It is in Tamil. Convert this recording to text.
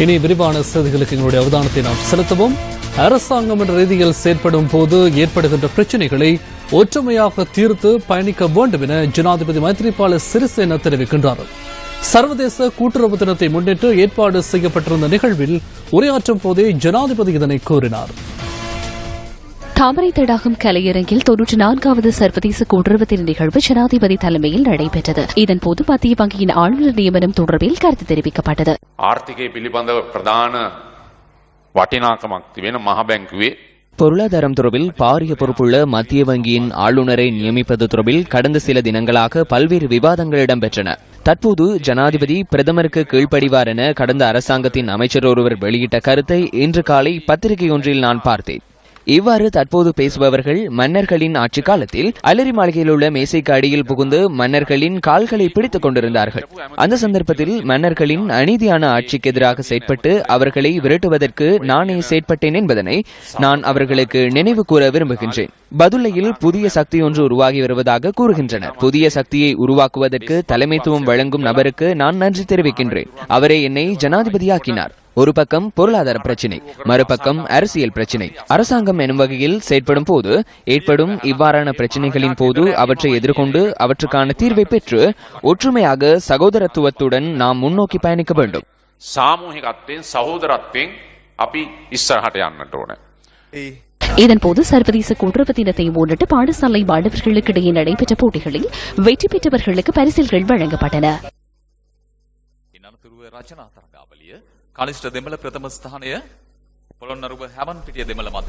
இனி விரிவான செய்திகளுக்கு எங்களுடைய அவதானத்தை நாம் செலுத்தவும். அரசாங்கம் என்ற ரீதியில் செயற்படும் போது ஏற்படுகின்ற பிரச்சினைகளை ஒற்றுமையாக தீர்த்து பயணிக்க வேண்டும் என ஜனாதிபதி மைத்ரிபால சிறிசேன தெரிவிக்கின்றார். சர்வதேச கூட்டுறவு தினத்தை முன்னிட்டு ஏற்பாடு செய்யப்பட்டிருந்த நிகழ்வில் உரையாற்றும் போதே ஜனாதிபதி இதனை கூறினார். தாமரை தடாகம் கலையரங்கில் 94வது சர்வதேச கூட்டுறவு தின நிகழ்வு ஜனாதிபதி தலைமையில் நடைபெற்றது. இதன்போது மத்திய வங்கியின் ஆளுநர் நியமனம் தொடர்பில் கருத்து தெரிவிக்கப்பட்டது. ආර්ථිකය පිළිබඳව ප්‍රධාන වටිනාකමක් තිබෙන මහ බැංකුවේ பொருளாதாரம் தொடர்பில் பாரிய பொறுப்புள்ள மத்திய வங்கியின் ஆளுநரை நியமிப்பது தொடர்பில் கடந்த சில தினங்களாக பல்வேறு விவாதங்கள் இடம்பெற்றன. தற்போது ஜனாதிபதி பிரதமருக்கு கீழ்ப்படிவார் என கடந்த அரசாங்கத்தின் அமைச்சர் ஒருவர் வெளியிட்ட கருத்தை இன்று காலை பத்திரிகை ஒன்றில் நான் பார்த்தேன். இவ்வாறு தற்போது பேசுபவர்கள் மன்னர்களின் ஆட்சி காலத்தில் அலரி மாளிகையில் உள்ள மேசைக்கு அடியில் புகுந்து மன்னர்களின் கால்களை பிடித்துக் கொண்டிருந்தார்கள். அந்த சந்தர்ப்பத்தில் மன்னர்களின் அநீதியான ஆட்சிக்கு எதிராக செயற்பட்டு அவர்களை விரட்டுவதற்கு நானே செயற்பட்டேன் என்பதனை நான் அவர்களுக்கு நினைவு கூற விரும்புகின்றேன். பதுளையில் புதிய சக்தி ஒன்று உருவாகி வருவதாக கூறுகின்றனர். புதிய சக்தியை உருவாக்குவதற்கு தலைமைத்துவம் வழங்கும் நபருக்கு நான் நன்றி தெரிவிக்கின்றேன். அவரே என்னை ஜனாதிபதியாக்கினார். ஒரு பக்கம் பொருளாதார பிரச்சினை, மறுபக்கம் அரசியல் பிரச்சினை. அரசாங்கம் எனும் வகையில் செயற்படும் போது ஏற்படும் இவ்வாறான பிரச்சினைகளின் போது அவற்றை எதிர்கொண்டு அவற்றுக்கான தீர்வை பெற்று ஒற்றுமையாக சகோதரத்துவத்துடன் நாம் முன்னோக்கி பயணிக்க வேண்டும். සාමූහිකත්වයෙන් සහෝදරත්වයෙන් අපි ඉස්සරහට යන්නට ඕන. இதன்போது சர்வதேச கூட்டுறவு தினத்தை முன்னிட்டு பாடசாலை மாணவர்களுக்கு இடையே நடைபெற்ற போட்டிகளில் வெற்றி பெற்றவர்களுக்கு பரிசில்கள் வழங்கப்பட்டன. කනිෂ්ඨ දෙමළ ප්‍රථම ස්ථානය පොළොන්නරුව හැමන්පිටිය දෙමළ මැද